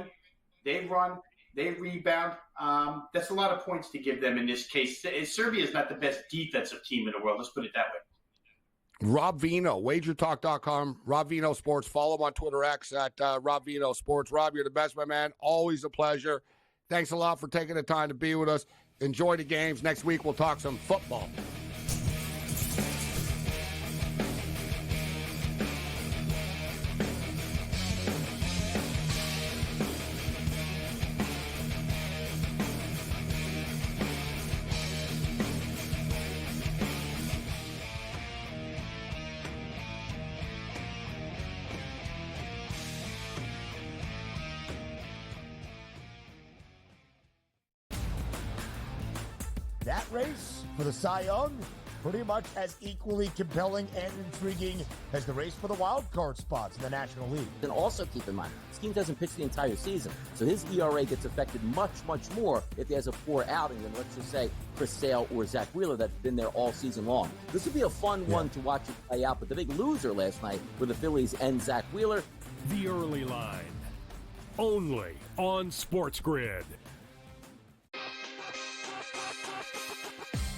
They run. They rebound. That's a lot of points to give them in this case. Serbia is not the best defensive team in the world. Let's put it that way. Rob Vino, wagertalk.com, Rob Vino Sports. Follow him on Twitter X at Rob Vino Sports. Rob, you're the best, my man. Always a pleasure. Thanks a lot for taking the time to be with us. Enjoy the games. Next week, we'll talk some football. That race for the Cy Young, pretty much as equally compelling and intriguing as the race for the wild card spots in the National League. And also keep in mind, this team doesn't pitch the entire season, so his ERA gets affected much, much more if he has a poor outing than, let's just say, Chris Sale or Zach Wheeler that's been there all season long. This would be a fun one to watch it play out, but the big loser last night were the Phillies and Zach Wheeler. The early line, only on SportsGrid.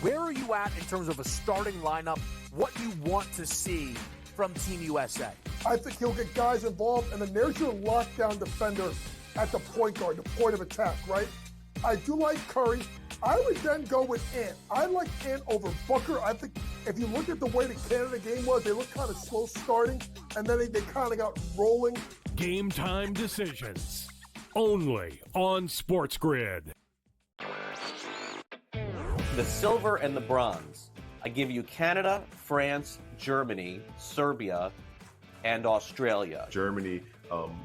Where are you at in terms of a starting lineup? What you want to see from Team USA? I think he'll get guys involved, and then there's your lockdown defender at the point guard, the point of attack, right? I do like Curry. I would then go with Ant. I like Ant over Booker. I think if you look at the way the Canada game was, they looked kind of slow starting, and then they kind of got rolling. Game time decisions, only on SportsGrid. The silver and the bronze. I give you Canada, France, Germany, Serbia, and Australia. Germany,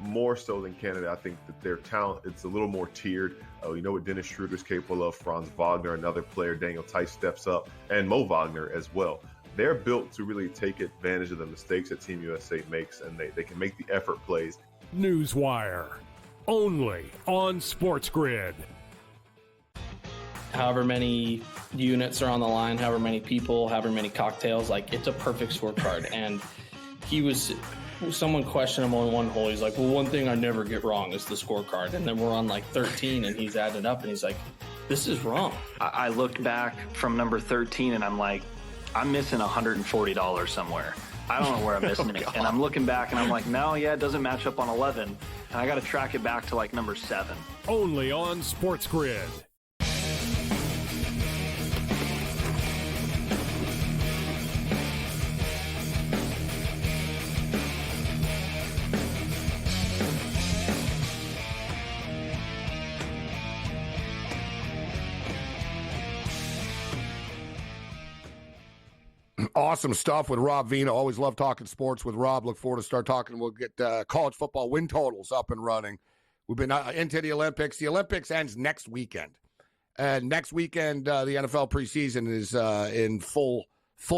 more so than Canada. I think that their talent, it's a little more tiered. You know what Dennis Schroeder's capable of. Franz Wagner, another player. Daniel Tice steps up. And Mo Wagner as well. They're built to really take advantage of the mistakes that Team USA makes, and they can make the effort plays. Newswire, only on SportsGrid. However many units are on the line, however many people, however many cocktails, like it's a perfect scorecard. And someone questioned him on one hole. He's like, well, one thing I never get wrong is the scorecard. And then we're on like 13 and he's added up and he's like, this is wrong. I looked back from number 13 and I'm like, I'm missing $140 somewhere. I don't know where I'm missing it. And I'm looking back and I'm like, no, yeah, it doesn't match up on 11. And I got to track it back to like number 7. Only on SportsGrid. Awesome stuff with Rob Vino. Always love talking sports with Rob. Look forward to start talking. We'll get college football win totals up and running. We've been into the Olympics. The Olympics ends next weekend. And next weekend, the NFL preseason is in full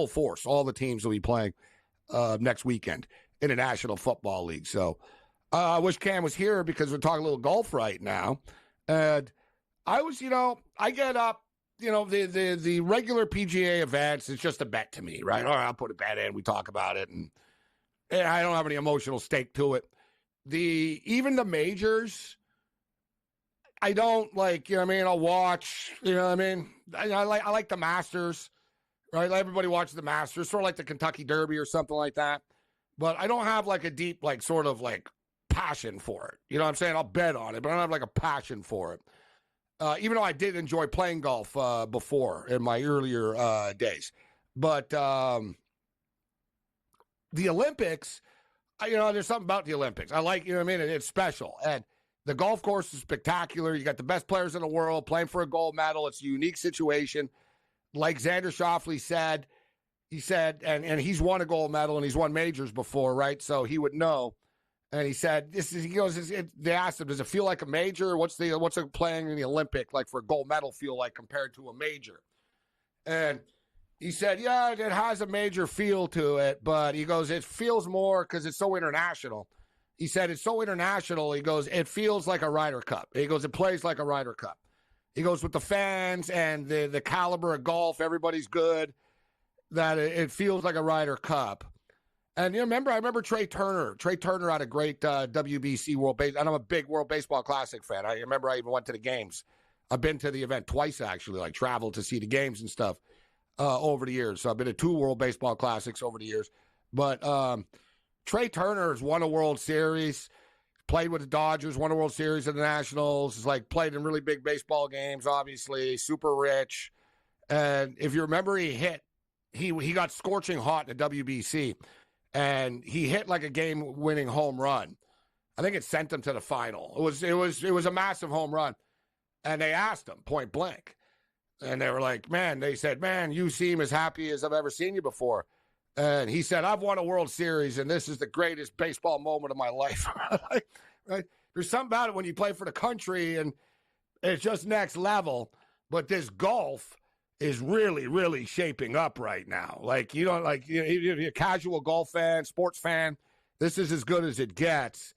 force. All the teams will be playing next weekend in the National Football League. So I wish Cam was here because we're talking a little golf right now. And I was, I get up. The regular PGA events, it's just a bet to me, right? All right, I'll put a bet in. We talk about it, and I don't have any emotional stake to it. even the majors, I don't like, you know what I mean? I'll watch, you know what I mean? I like the Masters, right? Everybody watches the Masters, sort of like the Kentucky Derby or something like that. But I don't have like a deep, like sort of like passion for it. You know what I'm saying? I'll bet on it, but I don't have like a passion for it. Even though I did enjoy playing golf before in my earlier days. But the Olympics, you know, there's something about the Olympics. I like, you know what I mean? It's special. And the golf course is spectacular. You got the best players in the world playing for a gold medal. It's a unique situation. Like Xander Schauffele said, and he's won a gold medal and he's won majors before, right? So he would know. And he said, they asked him, does it feel like a major? What's it playing in the Olympic like for a gold medal feel like compared to a major? And he said, yeah, it has a major feel to it, but he goes, it feels more because it's so international. He said, it's so international. He goes, it feels like a Ryder Cup. He goes, it plays like a Ryder Cup. He goes, with the fans and the caliber of golf, everybody's good, that it feels like a Ryder Cup. And you remember, I remember Trey Turner. Trey Turner had a great WBC World Base, and I'm a big World Baseball Classic fan. I remember I even went to the games. I've been to the event twice, actually, like traveled to see the games and stuff over the years. So I've been to 2 World Baseball Classics over the years. But Trey Turner has won a World Series, played with the Dodgers, won a World Series of the Nationals, is like played in really big baseball games, obviously, super rich. And if you remember, he got scorching hot in the WBC. And he hit like a game-winning home run. I think it sent him to the final. It was a massive home run. And they asked him point blank. And they were like, man, you seem as happy as I've ever seen you before. And he said, I've won a World Series, and this is the greatest baseball moment of my life. Right? There's something about it when you play for the country, and it's just next level. But this golf is really, really shaping up right now. Like, you know, like you're a casual golf fan, sports fan, this is as good as it gets.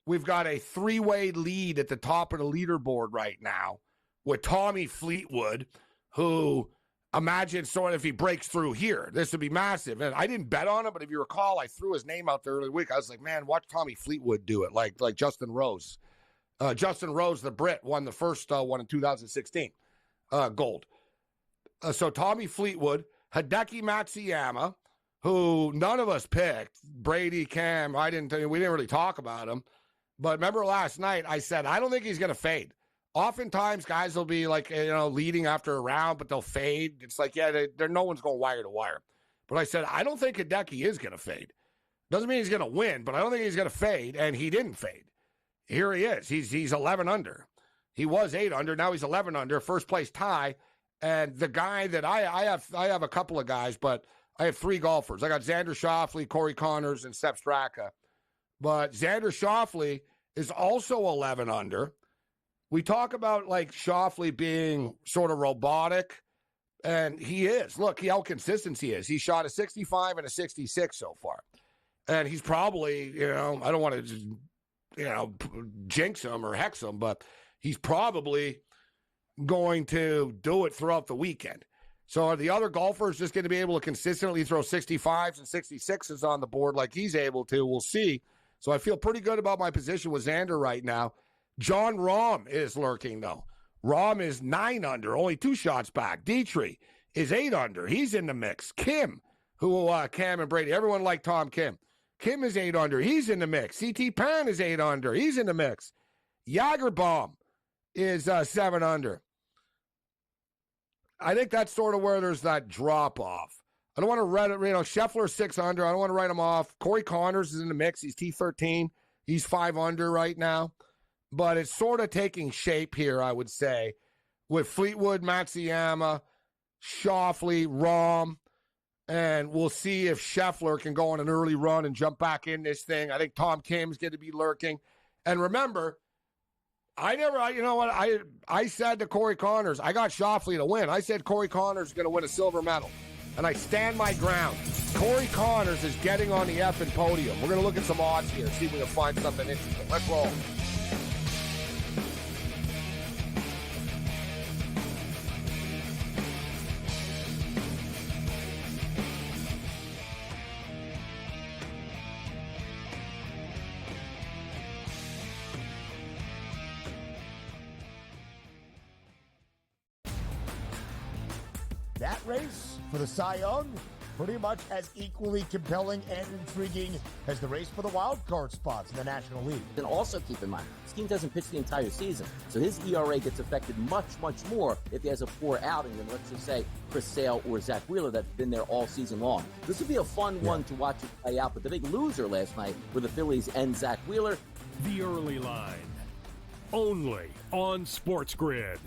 We've got a 3-way lead at the top of the leaderboard right now with Tommy Fleetwood, who, imagine sort of if he breaks through here, this would be massive. And I didn't bet on him, but if you recall, I threw his name out there early week. I was like, man, watch Tommy Fleetwood do it, like Justin Rose. Justin Rose, the Brit, won the first one in 2016, gold. So Tommy Fleetwood, Hideki Matsuyama, who none of us picked, Brady, Cam, we didn't really talk about him. But remember last night, I said, I don't think he's going to fade. Oftentimes, guys will be like, you know, leading after a round, but they'll fade. It's like, yeah, no one's going wire to wire. But I said, I don't think Hideki is going to fade. Doesn't mean he's going to win, but I don't think he's going to fade, and he didn't fade. Here he is. He's 11 under. He was 8 under. Now he's 11 under, first place tie. And the guy that I have a couple of guys, but I have 3 golfers. I got Xander Schauffele, Corey Connors, and Sepp Straka. But Xander Schauffele is also 11 under. We talk about like Schauffele being sort of robotic, and he is. Look, how consistent he is. He shot a 65 and a 66 so far. And he's probably, you know, I don't want to just, you know, jinx him or hex him, but he's probably going to do it throughout the weekend. So are the other golfers just going to be able to consistently throw 65s and 66s on the board like he's able to? We'll see. So I feel pretty good about my position with Xander right now. John Rahm is lurking, though. Rahm is 9 under, only 2 shots back. Dietrich is 8 under. He's in the mix. Kim, Cam and Brady, everyone liked Tom Kim. Kim is 8 under. He's in the mix. CT Pan is 8 under. He's in the mix. Jagerbaum is 7 under. I think that's sort of where there's that drop-off. I don't want to write it, you know, Scheffler 6 under. I don't want to write him off. Corey Connors is in the mix. He's T13. He's 5 under right now. But it's sort of taking shape here, I would say, with Fleetwood, Matsuyama, Schauffele, Rahm, and we'll see if Scheffler can go on an early run and jump back in this thing. I think Tom Kim's going to be lurking. And remember, I said to Corey Connors, I got Schauffele to win. I said Corey Connors is going to win a silver medal. And I stand my ground. Corey Connors is getting on the effing podium. We're going to look at some odds here, see if we can find something interesting. Let's roll. that race for the Cy Young pretty much as equally compelling and intriguing as the race for the wild card spots in the National League. And also keep in mind, this team doesn't pitch the entire season, so his ERA gets affected much, much more if he has a poor outing than, let's just say, Chris Sale or Zach Wheeler that's been there all season long. This will be a fun one to watch it play out, but the big loser last night were the Phillies and Zach Wheeler. The Early Line, only on SportsGrid.